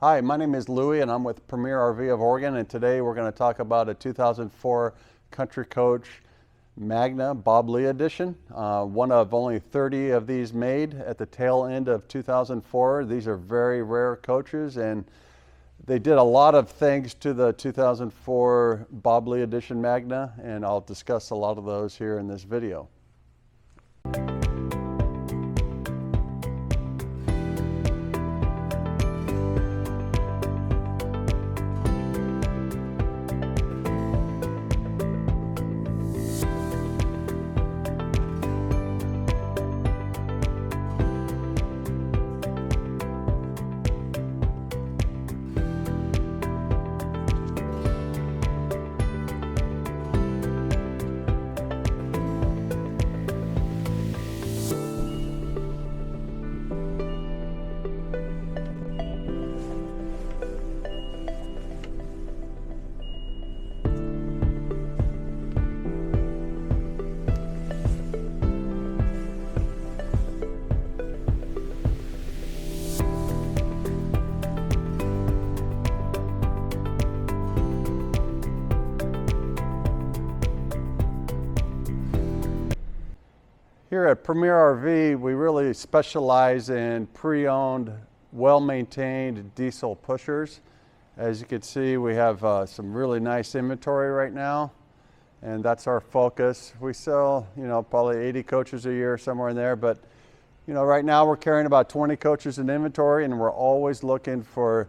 Hi, my name is Louie and I'm with Premier RV of Oregon, and today we're going to talk about a 2004 Country Coach Magna Bob Lee edition. One of only 30 of these made at the tail end of 2004. These are very rare coaches, and they did a lot of things to the 2004 Bob Lee edition Magna, and I'll discuss a lot of those here in this video. Here at Premier RV, we really specialize in pre-owned, well-maintained diesel pushers. As you can see, we have some really nice inventory right now, and that's our focus. We sell, probably 80 coaches a year, somewhere in there, but right now we're carrying about 20 coaches in inventory, and we're always looking for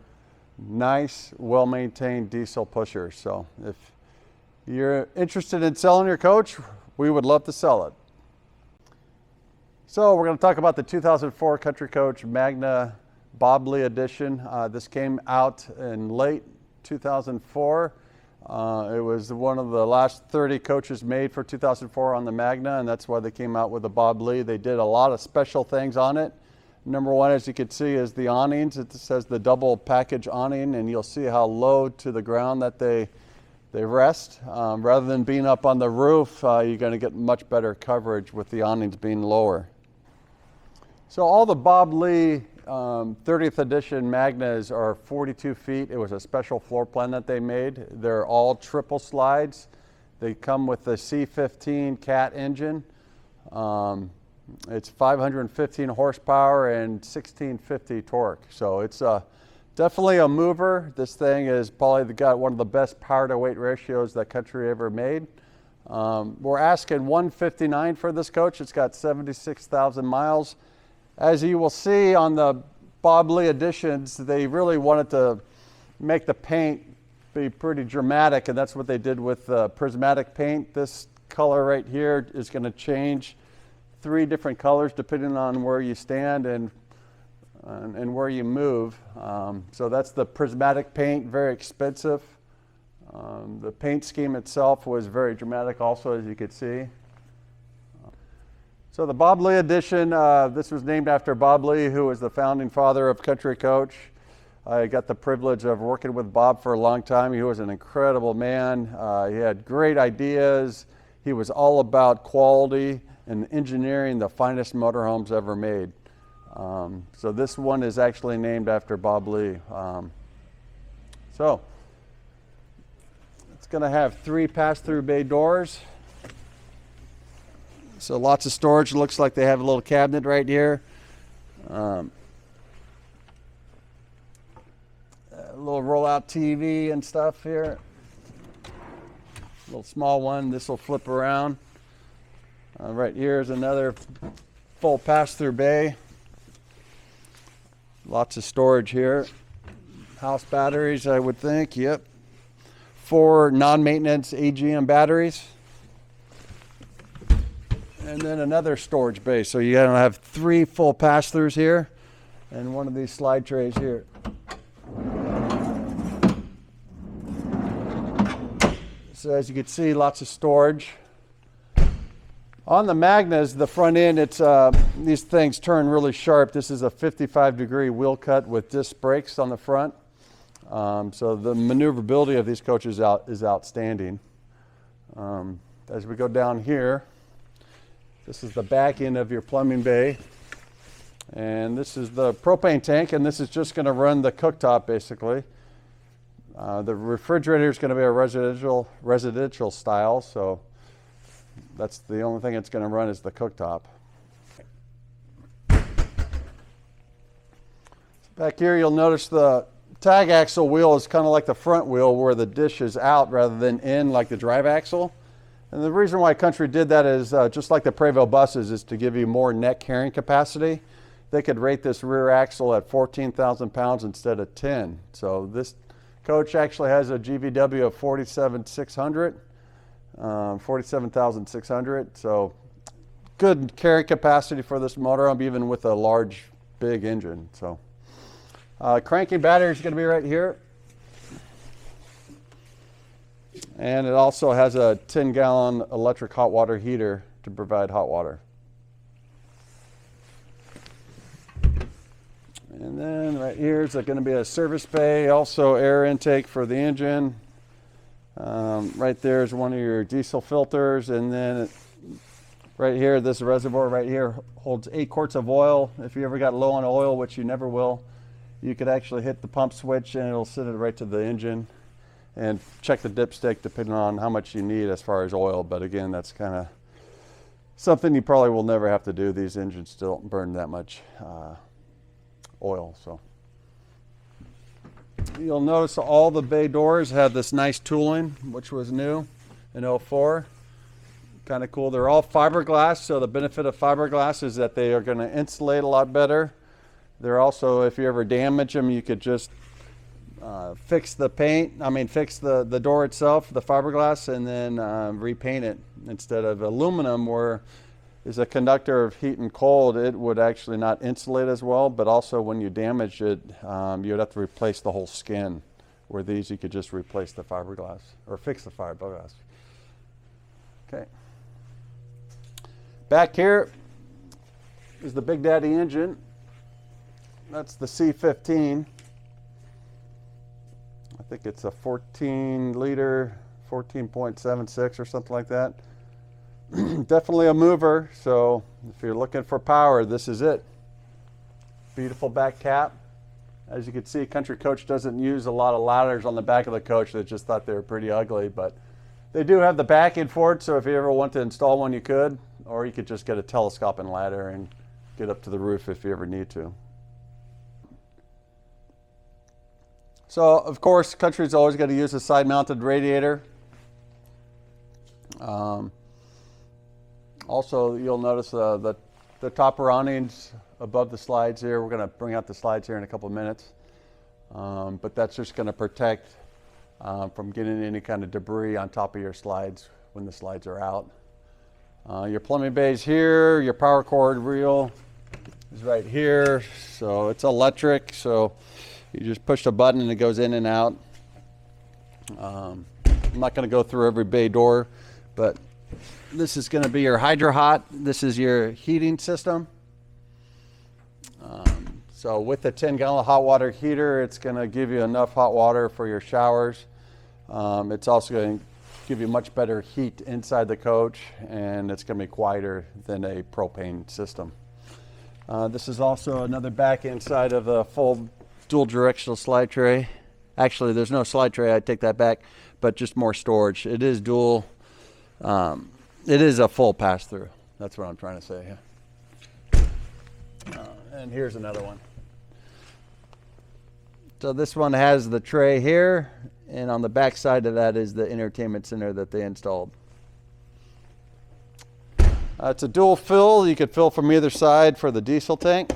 nice, well-maintained diesel pushers. So if you're interested in selling your coach, we would love to sell it. So we're going to talk about the 2004 Country Coach Magna Bob Lee edition. This came out in late 2004. It was one of the last 30 coaches made for 2004 on the Magna, and that's why they came out with the Bob Lee. They did a lot of special things on it. Number one, as you can see, is the awnings. It says the double package awning, and you'll see how low to the ground that they rest. Rather than being up on the roof, you're going to get much better coverage with the awnings being lower. So all the Bob Lee 30th edition Magnas are 42 feet. It was a special floor plan that they made. They're all triple slides. They come with the C15 Cat engine. It's 515 horsepower and 1650 torque. So it's definitely a mover. This thing is probably got one of the best power to weight ratios that Country ever made. We're asking $159 for this coach. It's got 76,000 miles. As you will see on the Bob Lee editions, they really wanted to make the paint be pretty dramatic, and that's what they did with prismatic paint. This color right here is going to change 3 different colors depending on where you stand and where you move. So that's the prismatic paint, very expensive. The paint scheme itself was very dramatic also, as you could see. So the Bob Lee edition, this was named after Bob Lee, who was the founding father of Country Coach. I got the privilege of working with Bob for a long time. He was an incredible man. He had great ideas. He was all about quality and engineering the finest motorhomes ever made. So this one is actually named after Bob Lee. So it's going to have 3 pass-through bay doors. So lots of storage. Looks like they have a little cabinet right here. A little roll-out TV and stuff here. A little small one. This will flip around. Right here is another full pass-through bay. Lots of storage here. House batteries, I would think. Yep. 4 non-maintenance AGM batteries. And then another storage bay. So you're going to have 3 full pass-throughs here and one of these slide trays here. So as you can see, lots of storage. On the Magnas, the front end, it's these things turn really sharp. This is a 55-degree wheel cut with disc brakes on the front. So the maneuverability of these coaches is outstanding. As we go down here, this is the back end of your plumbing bay. And this is the propane tank, and this is just going to run the cooktop basically. The refrigerator is going to be a residential style, so that's the only thing it's going to run is the cooktop. Back here you'll notice the tag axle wheel is kind of like the front wheel where the dish is out rather than in like the drive axle. And the reason why Country did that is just like the Prevost buses is to give you more net carrying capacity. They could rate this rear axle at 14,000 pounds instead of 10. So this coach actually has a GVW of 47,600. So good carry capacity for this motorhome, even with a large, big engine. So cranking battery is going to be right here. And it also has a 10-gallon electric hot water heater to provide hot water. And then right here is going to be a service bay, also air intake for the engine. Right there is one of your diesel filters, and then right here, this reservoir right here holds 8 quarts of oil. If you ever got low on oil, which you never will, you could actually hit the pump switch and it'll send it right to the engine, and check the dipstick depending on how much you need as far as oil. But again, that's kind of something you probably will never have to do. These engines don't burn that much oil. So you'll notice all the bay doors have this nice tooling, which was new in '04. Kind of cool. They're all fiberglass, so the benefit of fiberglass is that they are going to insulate a lot better. They're also, if you ever damage them, you could just fix the door itself, the fiberglass, and then repaint it instead of aluminum, where is a conductor of heat and cold. It would actually not insulate as well, but also when you damage it, you would have to replace the whole skin, where these you could just replace the fiberglass or fix the fiberglass. Okay. Back here is the Big Daddy engine. That's the C15. I think it's a 14 liter, 14.76 or something like that. Definitely a mover, so if you're looking for power, this is it. Beautiful back cap. As you can see, Country Coach doesn't use a lot of ladders on the back of the coach. They just thought they were pretty ugly, but they do have the backing for it, so if you ever want to install one, you could, or you could just get a telescoping ladder and get up to the roof if you ever need to. So, of course, Country's always got to use a side-mounted radiator. Also, you'll notice the topper awnings above the slides here. We're going to bring out the slides here in a couple of minutes. But that's just going to protect from getting any kind of debris on top of your slides when the slides are out. Your plumbing bays here, your power cord reel is right here. So it's electric, so you just push the button and it goes in and out. I'm not going to go through every bay door, but this is going to be your Hydro Hot. This is your heating system. So with the 10-gallon hot water heater, it's going to give you enough hot water for your showers. It's also going to give you much better heat inside the coach, and it's going to be quieter than a propane system. This is also another back inside of the full dual directional slide tray. Actually, there's no slide tray, I take that back, but just more storage. It is dual. It is a full pass-through. That's what I'm trying to say. And here's another one. So this one has the tray here, and on the back side of that is the entertainment center that they installed. It's a dual fill. You could fill from either side for the diesel tank.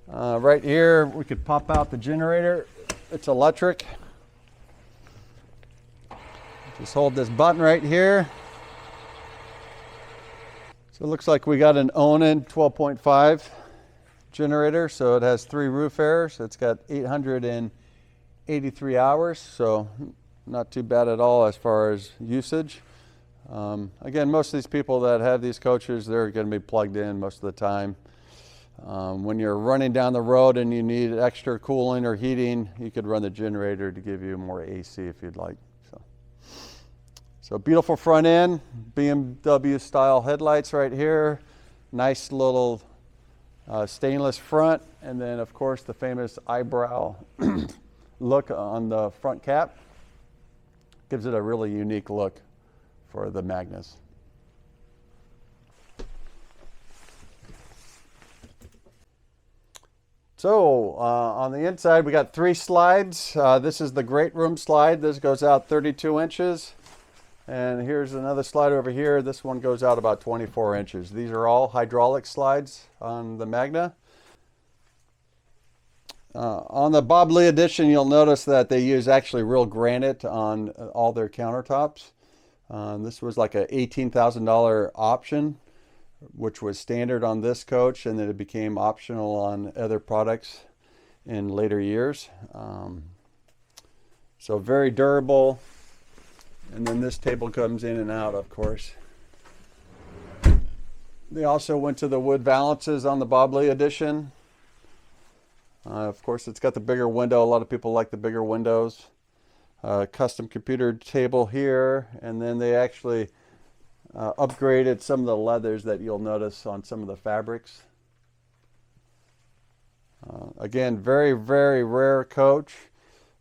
Right here, we could pop out the generator. It's electric. Just hold this button right here. So it looks like we got an Onan 12.5 generator. So it has 3 roof airs. It's got 883 hours. So not too bad at all as far as usage. Again, most of these people that have these coaches, they're going to be plugged in most of the time. When you're running down the road and you need extra cooling or heating, you could run the generator to give you more AC if you'd like. So beautiful front end, BMW style headlights right here. Nice little Stainless front, and then of course the famous eyebrow look on the front cap. Gives it a really unique look for the Magnas. So on the inside we got 3 slides. This is the great room slide. This goes out 32 inches. And here's another slide over here. This one goes out about 24 inches. These are all hydraulic slides on the Magna. On the Bob Lee edition, you'll notice that they use actually real granite on all their countertops. This was like a $18,000 option, which was standard on this coach, and then it became optional on other products in later years. So very durable. And then this table comes in and out, of course. They also went to the wood valances on the Bob Lee edition. Of course, it's got the bigger window. A lot of people like the bigger windows. Custom computer table here. And then they actually upgraded some of the leathers that you'll notice on some of the fabrics. Again, very, very rare coach.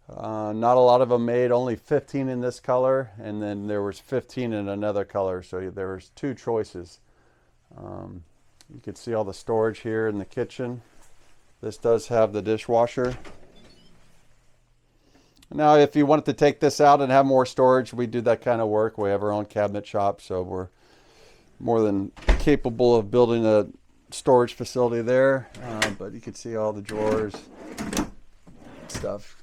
Not a lot of them made, only 15 in this color, and then there was 15 in another color, so there was 2 choices. You can see all the storage here in the kitchen. This does have the dishwasher. Now if you wanted to take this out and have more storage, we do that kind of work. We have our own cabinet shop, so we're more than capable of building a storage facility there. But you can see all the drawers, stuff.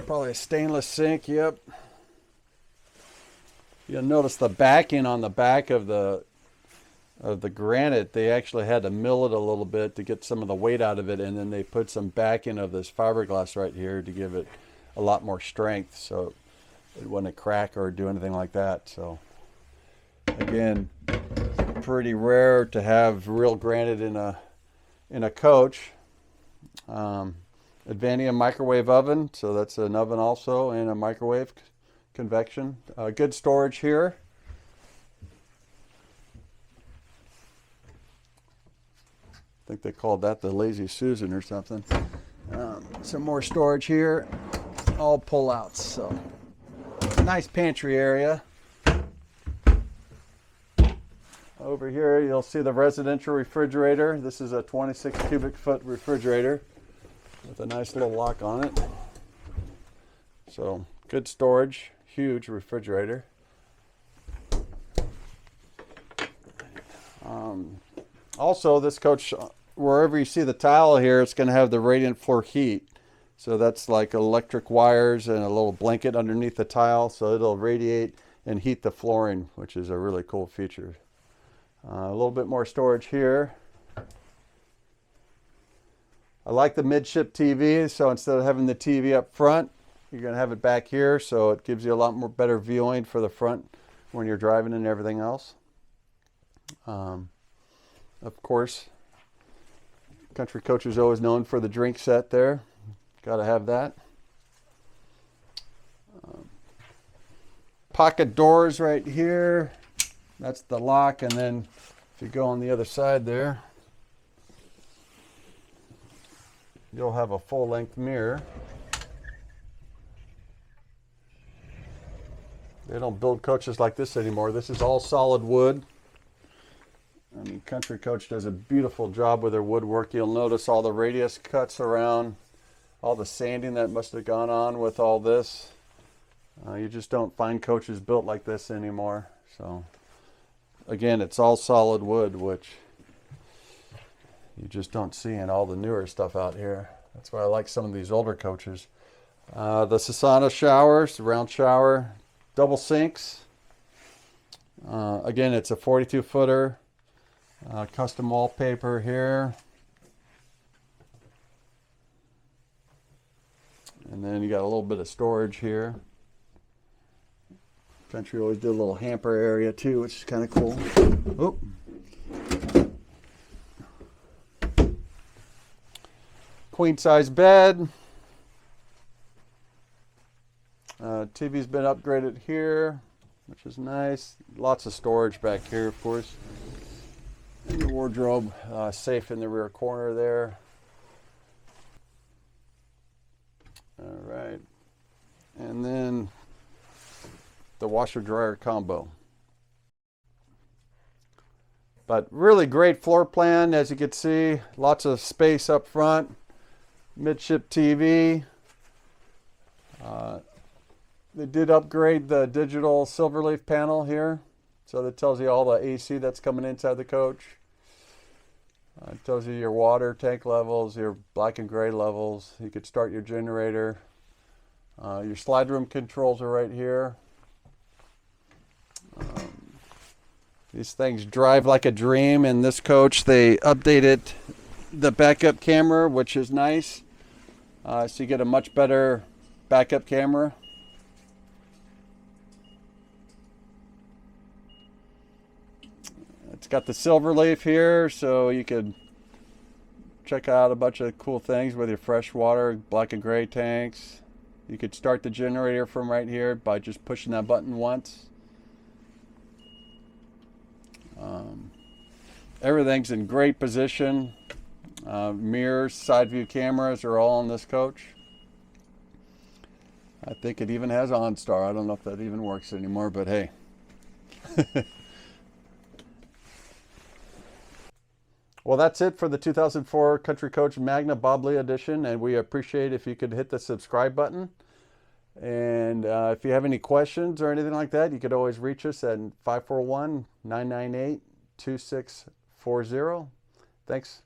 Probably a stainless sink, yep. You'll notice the backing on the back of the granite. They actually had to mill it a little bit to get some of the weight out of it, and then they put some backing of this fiberglass right here to give it a lot more strength, so it wouldn't crack or do anything like that. So again, pretty rare to have real granite in a coach. Advania microwave oven, so that's an oven also, and a microwave convection. Good storage here. I think they called that the Lazy Susan or something. Some more storage here, all pull-outs, so nice pantry area. Over here you'll see the residential refrigerator. This is a 26 cubic foot refrigerator with a nice little lock on it. So good storage, huge refrigerator. Also, this coach, wherever you see the tile here, it's going to have the radiant floor heat. So that's like electric wires and a little blanket underneath the tile, so it'll radiate and heat the flooring, which is a really cool feature. A little bit more storage here. I like the midship TV, so instead of having the TV up front, you're going to have it back here, so it gives you a lot more better viewing for the front when you're driving and everything else. Of course, Country Coach is always known for the drink set there. Got to have that. Pocket doors right here. That's the lock, and then if you go on the other side there, you'll have a full-length mirror. They don't build coaches like this anymore. This is all solid wood. I mean, Country Coach does a beautiful job with their woodwork. You'll notice all the radius cuts around, all the sanding that must have gone on with all this. You just don't find coaches built like this anymore. So, again, it's all solid wood, which you just don't see in all the newer stuff out here. That's why I like some of these older coaches. The Sassana showers, round shower, double sinks. Again, it's a 42 footer. Custom wallpaper here. And then you got a little bit of storage here. Country always did a little hamper area too, which is kind of cool. Oh. Queen size bed. TV's been upgraded here, which is nice. Lots of storage back here, of course. And the wardrobe safe in the rear corner there. All right. And then the washer dryer combo. But really great floor plan, as you can see. Lots of space up front. Midship TV. They did upgrade the digital Silverleaf panel here. So that tells you all the AC that's coming inside the coach. It tells you your water tank levels, your black and gray levels. You could start your generator. Your slide room controls are right here. These things drive like a dream. In this coach, they updated the backup camera, which is nice. So you get a much better backup camera. It's got the Silverleaf here, so you could check out a bunch of cool things with your fresh water, black and gray tanks. You could start the generator from right here by just pushing that button once. Everything's in great position. Mirrors, side view cameras are all on this coach. I think it even has OnStar. I don't know if that even works anymore, but hey. Well, that's it for the 2004 Country Coach Magna Bobley edition, and we appreciate if you could hit the subscribe button. And if you have any questions or anything like that, you could always reach us at 541-998-2640. Thanks.